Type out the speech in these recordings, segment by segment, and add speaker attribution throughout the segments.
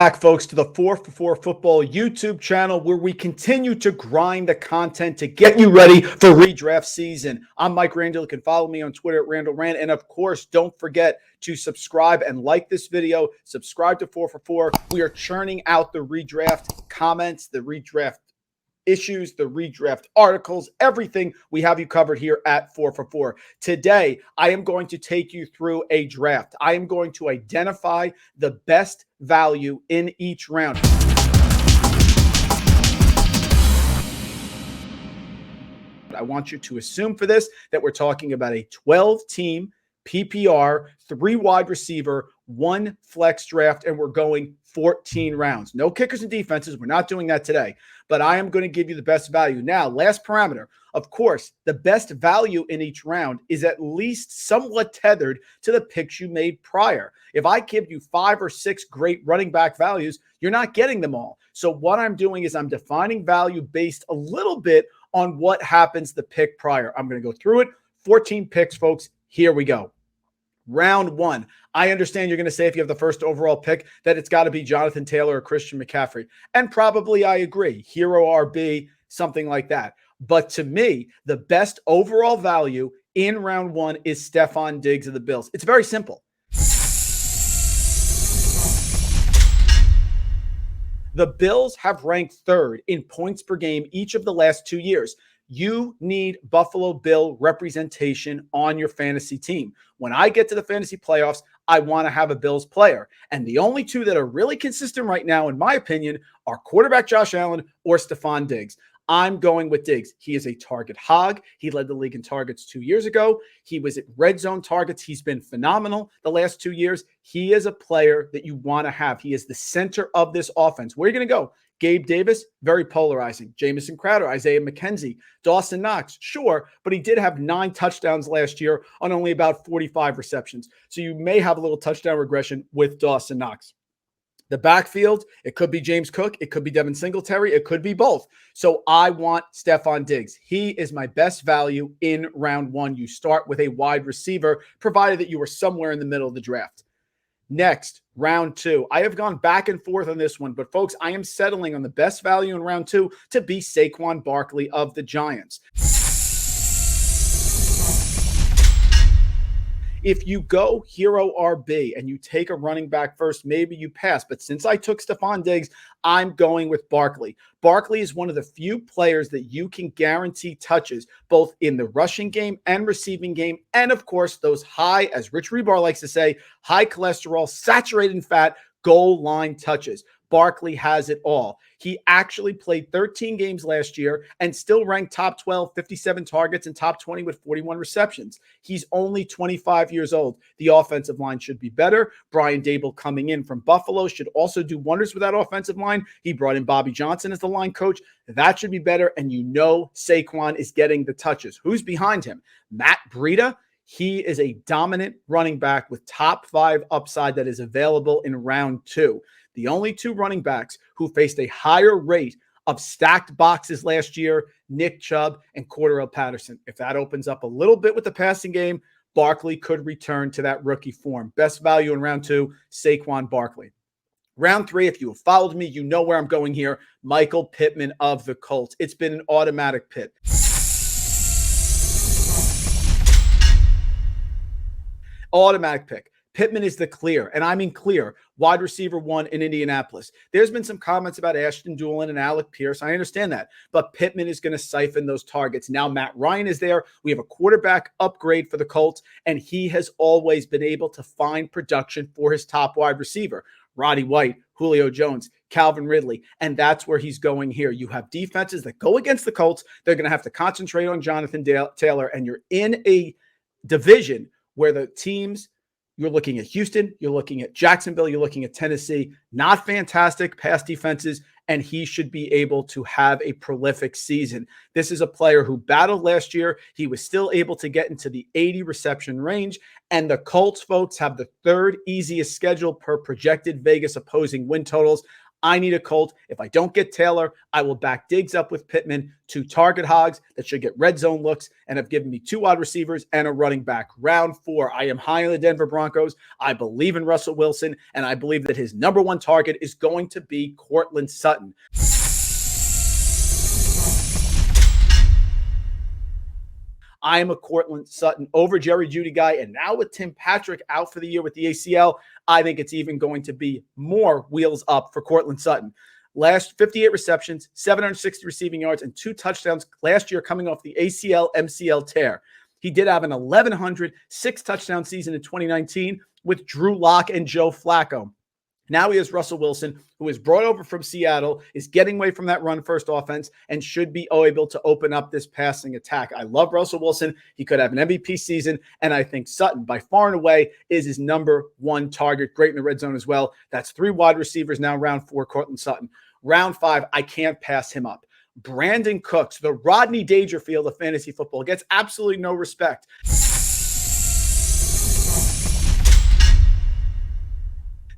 Speaker 1: Back, folks, to the 4for4 Football YouTube channel where we continue to grind the content to get you ready for redraft season. I'm Mike Randle. You can follow me on Twitter at RandleRand. And of course, don't forget to subscribe and like this video. Subscribe to 4for4. We are churning out the redraft comments, the redraft issues, the redraft articles, everything. We have you covered here at 4for4. Today, I am going to take you through a draft. I am going to identify the best value in each round. I want you to assume for this that we're talking about a 12-team PPR, 3 wide receiver, 1 flex draft, and we're going 14 rounds. No kickers and defenses. We're not doing that today, but I am going to give you the best value. Now, last parameter, of course, the best value in each round is at least somewhat tethered to the picks you made prior. If I give you 5 or 6 great running back values, you're not getting them all. So what I'm doing is I'm defining value based a little bit on what happens the pick prior. I'm going to go through it. 14 picks, folks. Here we go. Round 1. I understand you're going to say if you have the first overall pick that it's got to be Jonathan Taylor or Christian McCaffrey. And probably I agree. Hero RB, something like that. But to me, the best overall value in round 1 is Stefon Diggs of the Bills. It's very simple. The Bills have ranked 3rd in points per game each of the last 2 years. You need Buffalo Bill representation on your fantasy team. When I get to the fantasy playoffs, I want to have a Bills player. And the only 2 that are really consistent right now, in my opinion, are quarterback Josh Allen or Stefon Diggs. I'm going with Diggs. He is a target hog. He led the league in targets 2 years ago. He was at red zone targets. He's been phenomenal the last 2 years. He is a player that you want to have. He is the center of this offense. Where are you going to go? Gabe Davis, very polarizing. Jamison Crowder, Isaiah McKenzie, Dawson Knox, sure, but he did have 9 touchdowns last year on only about 45 receptions. So you may have a little touchdown regression with Dawson Knox. The backfield, it could be James Cook, it could be Devin Singletary, it could be both. So I want Stefon Diggs. He is my best value in round 1. You start with a wide receiver, provided that you are somewhere in the middle of the draft. Next, round 2. I have gone back and forth on this one, but folks, I am settling on the best value in round 2 to be Saquon Barkley of the Giants. If you go hero RB and you take a running back first, maybe you pass. But since I took Stefon Diggs, I'm going with Barkley. Barkley is one of the few players that you can guarantee touches, both in the rushing game and receiving game. And of course, those high, as Rich Rebar likes to say, high cholesterol, saturated in fat, goal line touches. Barkley has it all. He actually played 13 games last year and still ranked top 12, 57 targets, and top 20 with 41 receptions. He's only 25 years old. The offensive line should be better. Brian Daboll coming in from Buffalo should also do wonders with that offensive line. He brought in Bobby Johnson as the line coach. That should be better, and you know Saquon is getting the touches. Who's behind him? Matt Breida. He is a dominant running back with top 5 upside that is available in round 2. The only 2 running backs who faced a higher rate of stacked boxes last year, Nick Chubb and Cordarrelle Patterson. If that opens up a little bit with the passing game, Barkley could return to that rookie form. Best value in round 2, Saquon Barkley. Round 3, if you have followed me, you know where I'm going here. Michael Pittman of the Colts. It's been an automatic pick. Automatic pick. Pittman is the clear, and I mean clear, wide receiver 1 in Indianapolis. There's been some comments about Ashton Doolin and Alec Pierce. I understand that, but Pittman is going to siphon those targets. Now Matt Ryan is there. We have a quarterback upgrade for the Colts, and he has always been able to find production for his top wide receiver. Roddy White, Julio Jones, Calvin Ridley, and that's where he's going here. You have defenses that go against the Colts. They're going to have to concentrate on Jonathan Taylor, and you're in a division where the teams – you're looking at Houston, you're looking at Jacksonville, you're looking at Tennessee. Not fantastic pass defenses, and he should be able to have a prolific season. This is a player who battled last year. He was still able to get into the 80 reception range, and the Colts, folks, have the 3rd easiest schedule per projected Vegas opposing win totals. I need a Colt. If I don't get Taylor, I will back Diggs up with Pittman, 2 target hogs that should get red zone looks and have given me 2 wide receivers and a running back. Round 4, I am high on the Denver Broncos. I believe in Russell Wilson, and I believe that his number 1 target is going to be Courtland Sutton. I am a Courtland Sutton over Jerry Jeudy guy. And now with Tim Patrick out for the year with the ACL, I think it's even going to be more wheels up for Courtland Sutton. Last 58 receptions, 760 receiving yards, and 2 touchdowns last year coming off the ACL MCL tear. He did have an 1,100 6-touchdown season in 2019 with Drew Lock and Joe Flacco. Now he has Russell Wilson, who is brought over from Seattle, is getting away from that run-first offense, and should be able to open up this passing attack. I love Russell Wilson. He could have an MVP season, and I think Sutton, by far and away, is his number 1 target. Great in the red zone as well. That's 3 wide receivers now, round 4, Courtland Sutton. Round 5, I can't pass him up. Brandin Cooks, the Rodney Dangerfield of fantasy football, gets absolutely no respect.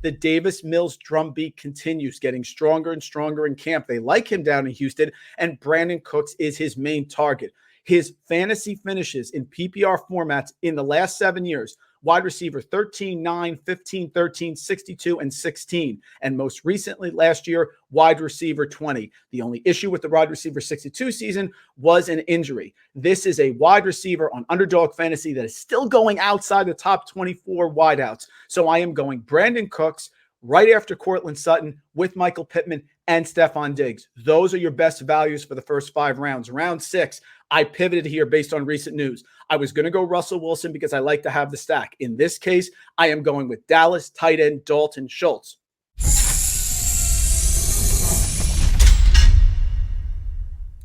Speaker 1: The Davis Mills drumbeat continues, getting stronger and stronger in camp. They like him down in Houston, and Brandin Cooks is his main target. His fantasy finishes in PPR formats in the last 7 years: wide receiver 13, 9, 15, 13, 62, and 16. And most recently last year, wide receiver 20. The only issue with the wide receiver 62 season was an injury. This is a wide receiver on Underdog Fantasy that is still going outside the top 24 wideouts. So I am going Brandin Cooks right after Courtland Sutton with Michael Pittman and Stefon Diggs. Those are your best values for the first 5 rounds. Round 6, I pivoted here based on recent news. I was going to go Russell Wilson because I like to have the stack. In this case, I am going with Dallas tight end Dalton Schultz.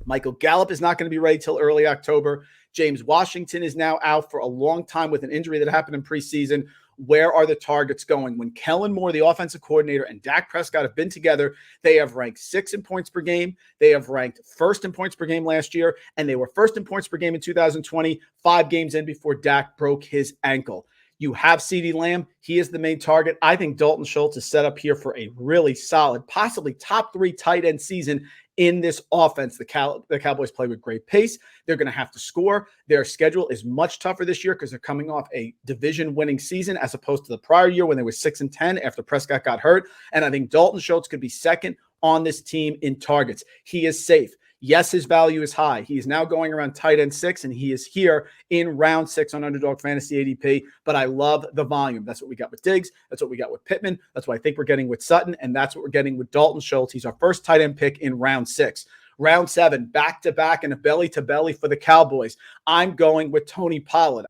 Speaker 1: Michael Gallup is not going to be ready till early October. James Washington is now out for a long time with an injury that happened in preseason. Where are the targets going? When Kellen Moore, the offensive coordinator, and Dak Prescott have been together, they have ranked 6th in points per game. They have ranked 1st in points per game last year, and they were 1st in points per game in 2020, 5 games in before Dak broke his ankle. You have CeeDee Lamb. He is the main target. I think Dalton Schultz is set up here for a really solid, possibly top 3 tight end season in this offense. The Cowboys play with great pace. They're going to have to score. Their schedule is much tougher this year because they're coming off a division-winning season as opposed to the prior year when they were 6-10 after Prescott got hurt. And I think Dalton Schultz could be second on this team in targets. He is safe. Yes, his value is high. He is now going around tight end 6, and he is here in round 6 on Underdog Fantasy ADP, but I love the volume. That's what we got with Diggs. That's what we got with Pittman. That's what I think we're getting with Sutton, and that's what we're getting with Dalton Schultz. He's our first tight end pick in round 6. Round 7, back-to-back and a belly-to-belly for the Cowboys. I'm going with Tony Pollard.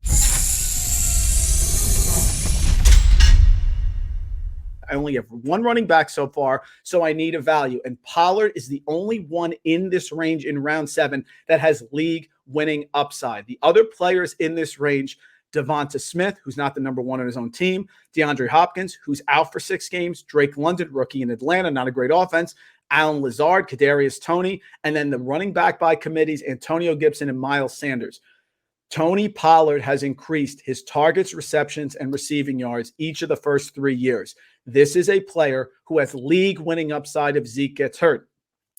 Speaker 1: I only have 1 running back so far, so I need a value. And Pollard is the only one in this range in round 7 that has league-winning upside. The other players in this range, Devonta Smith, who's not the number 1 on his own team, DeAndre Hopkins, who's out for 6 games, Drake London, rookie in Atlanta, not a great offense, Allen Lazard, Kadarius Toney, and then the running back by committees, Antonio Gibson and Miles Sanders. Tony Pollard has increased his targets, receptions, and receiving yards each of the first 3 years. This is a player who has league-winning upside if Zeke gets hurt.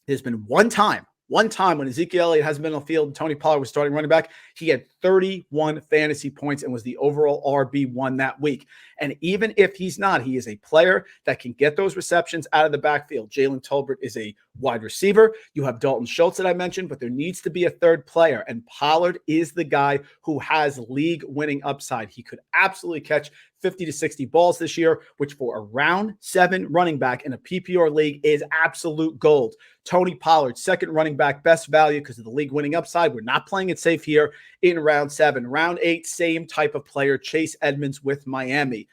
Speaker 1: There's been one time when Ezekiel Elliott hasn't been on the field and Tony Pollard was starting running back, he had 31 fantasy points and was the overall RB1 that week. And even if he's not, he is a player that can get those receptions out of the backfield. Jalen Tolbert is a wide receiver. You have Dalton Schultz that I mentioned, but there needs to be a third player. And Pollard is the guy who has league-winning upside. He could absolutely catch 50 to 60 balls this year, which for a round 7 running back in a PPR league is absolute gold. Tony Pollard, second running back, best value because of the league winning upside. We're not playing it safe here in round 7. Round 8, same type of player, Chase Edmonds with Miami.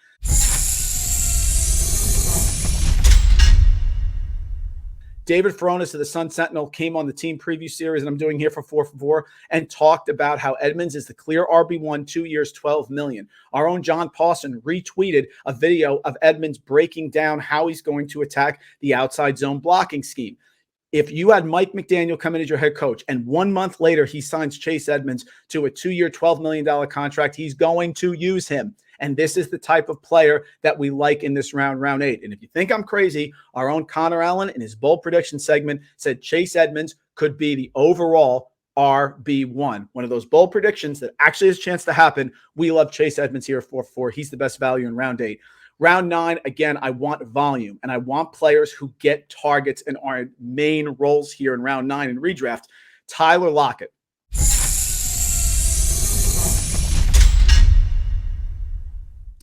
Speaker 1: David Furones of the Sun Sentinel came on the team preview series, and I'm doing here for 4 for 4, and talked about how Edmonds is the clear RB1, 2 years, $12 million. Our own John Pawson retweeted a video of Edmonds breaking down how he's going to attack the outside zone blocking scheme. If you had Mike McDaniel come in as your head coach and 1 month later he signs Chase Edmonds to a 2-year, $12 million contract, he's going to use him. And this is the type of player that we like in this round, round 8. And if you think I'm crazy, our own Connor Allen in his bold prediction segment said Chase Edmonds could be the overall RB1. One of those bold predictions that actually has a chance to happen. We love Chase Edmonds here at 4-4. He's the best value in round 8. Round 9, again, I want volume, and I want players who get targets and are main roles here in round 9 in redraft. Tyler Lockett.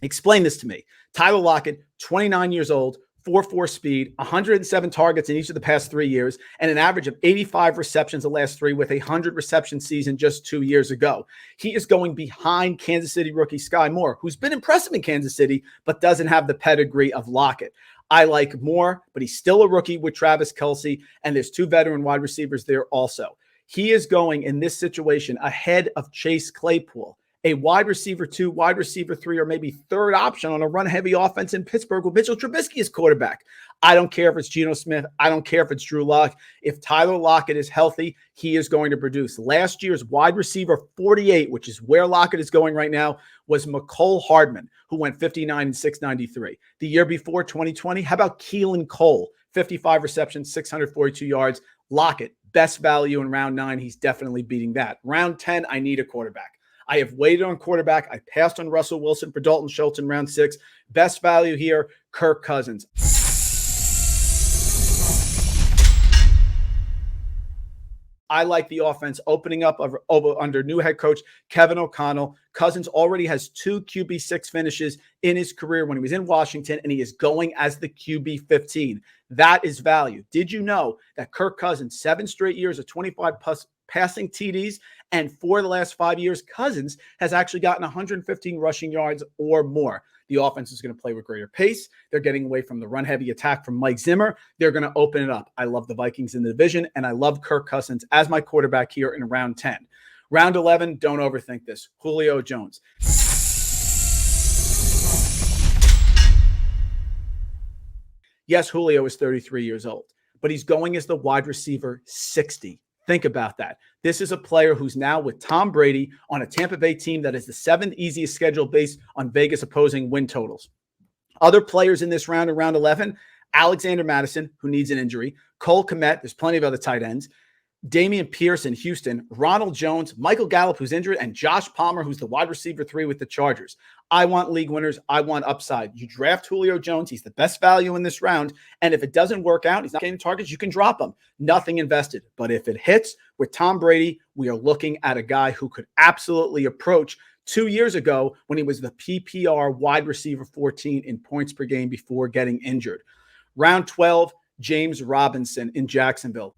Speaker 1: Explain this to me. Tyler Lockett, 29 years old, 4.4 speed, 107 targets in each of the past 3 years, and an average of 85 receptions the last 3 with a 100 reception season just 2 years ago. He is going behind Kansas City rookie Sky Moore, who's been impressive in Kansas City, but doesn't have the pedigree of Lockett. I like Moore, but he's still a rookie with Travis Kelce, and there's 2 veteran wide receivers there also. He is going in this situation ahead of Chase Claypool, a wide receiver 2, wide receiver 3, or maybe third option on a run-heavy offense in Pittsburgh with Mitchell Trubisky as quarterback. I don't care if it's Geno Smith. I don't care if it's Drew Lock. If Tyler Lockett is healthy, he is going to produce. Last year's wide receiver 48, which is where Lockett is going right now, was McCole Hardman, who went 59 and 693. The year before, 2020, how about Keelan Cole? 55 receptions, 642 yards. Lockett, best value in round 9. He's definitely beating that. Round 10, I need a quarterback. I have waited on quarterback. I passed on Russell Wilson for Dalton Schultz in round 6. Best value here, Kirk Cousins. I like the offense opening up under new head coach Kevin O'Connell. Cousins already has 2 QB6 finishes in his career when he was in Washington, and he is going as the QB15. That is value. Did you know that Kirk Cousins, 7 straight years of 25+ passing TDs, and for the last 5 years, Cousins has actually gotten 115 rushing yards or more. The offense is going to play with greater pace. They're getting away from the run-heavy attack from Mike Zimmer. They're going to open it up. I love the Vikings in the division, and I love Kirk Cousins as my quarterback here in round 10. Round 11, don't overthink this. Julio Jones. Yes, Julio is 33 years old, but he's going as the wide receiver 60. Think about that. This is a player who's now with Tom Brady on a Tampa Bay team that is the 7th easiest schedule based on Vegas opposing win totals. Other players in this round, around 11, Alexander Mattison, who needs an injury, Cole Kmet, there's plenty of other tight ends, Damian Pierce in Houston, Ronald Jones, Michael Gallup, who's injured, and Josh Palmer, who's the wide receiver 3 with the Chargers. I want league winners. I want upside. You draft Julio Jones. He's the best value in this round. And if it doesn't work out, he's not getting targets, you can drop him. Nothing invested. But if it hits with Tom Brady, we are looking at a guy who could absolutely approach 2 years ago when he was the PPR wide receiver 14 in points per game before getting injured. Round 12, James Robinson in Jacksonville.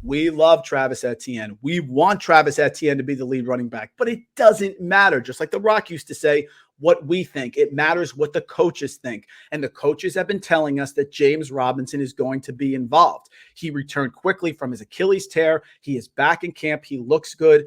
Speaker 1: We love Travis Etienne. We want Travis Etienne to be the lead running back, but it doesn't matter. Just like The Rock used to say, what we think. It matters what the coaches think. And the coaches have been telling us that James Robinson is going to be involved. He returned quickly from his Achilles tear. He is back in camp. He looks good.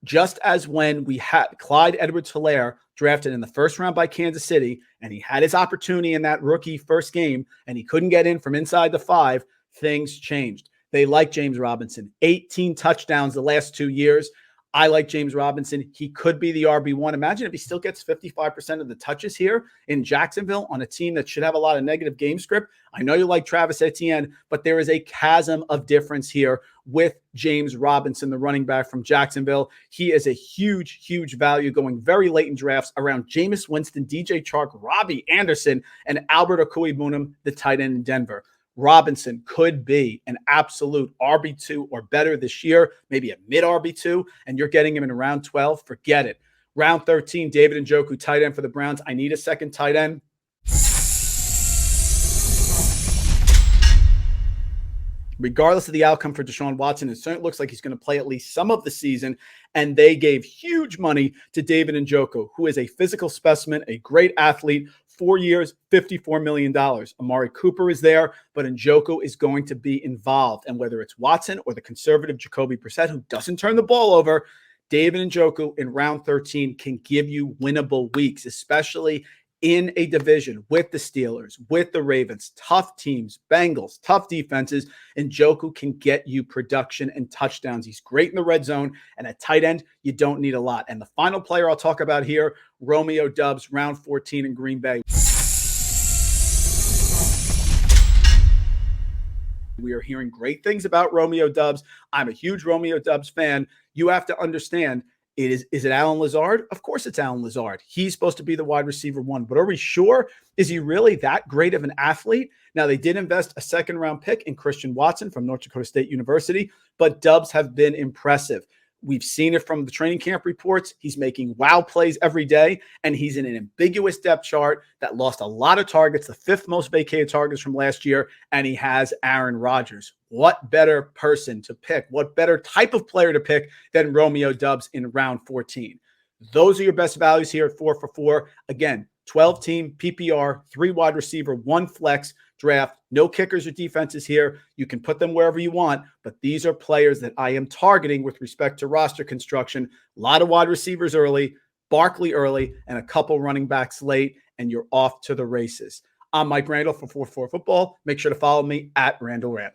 Speaker 1: Just as when we had Clyde Edwards-Helaire drafted in the first round by Kansas City, and he had his opportunity in that rookie first game, and he couldn't get in from inside the 5, things changed. They like James Robinson. 18 touchdowns the last 2 years. I like James Robinson. He could be the RB1. Imagine if he still gets 55% of the touches here in Jacksonville on a team that should have a lot of negative game script. I know you like Travis Etienne, but there is a chasm of difference here with James Robinson, the running back from Jacksonville. He is a huge, huge value going very late in drafts around Jameis Winston, DJ Chark, Robbie Anderson, and Albert Okwuegbunam, the tight end in Denver. Robinson could be an absolute RB2 or better this year, maybe a mid RB2, and you're getting him in round 12. Forget it. Round 13, David Njoku, tight end for the Browns. I need a second tight end. Regardless of the outcome for Deshaun Watson, it certainly looks like he's going to play at least some of the season, and they gave huge money to David Njoku, who is a physical specimen, a great athlete. 4 years, $54 million. Amari Cooper is there, but Njoku is going to be involved. And whether it's Watson or the conservative Jacoby Brissett, who doesn't turn the ball over, David Njoku in round 13 can give you winnable weeks, especially in a division with the Steelers, with the Ravens, tough teams, Bengals, tough defenses, Njoku can get you production and touchdowns. He's great in the red zone, and at tight end, you don't need a lot. And the final player I'll talk about here, Romeo Doubs, round 14 in Green Bay. We are hearing great things about Romeo Doubs. I'm a huge Romeo Doubs fan. You have to understand, is it Allen Lazard? Of course it's Allen Lazard. He's supposed to be the wide receiver one, but are we sure? Is he really that great of an athlete? Now, they did invest a second-round pick in Christian Watson from North Dakota State University, but Doubs have been impressive. We've seen it from the training camp reports. He's making wow plays every day, and he's in an ambiguous depth chart that lost a lot of targets, the 5th most vacated targets from last year, and he has Aaron Rodgers. What better person to pick? What better type of player to pick than Romeo Doubs in round 14? Those are your best values here at 4 for 4. Again, 12-team PPR, 3 wide receiver, 1 flex draft. No kickers or defenses here. You can put them wherever you want, but these are players that I am targeting with respect to roster construction. A lot of wide receivers early, Barkley early, and a couple running backs late, and you're off to the races. I'm Mike Randle for 4-4 Football. Make sure to follow me at Randle Rant.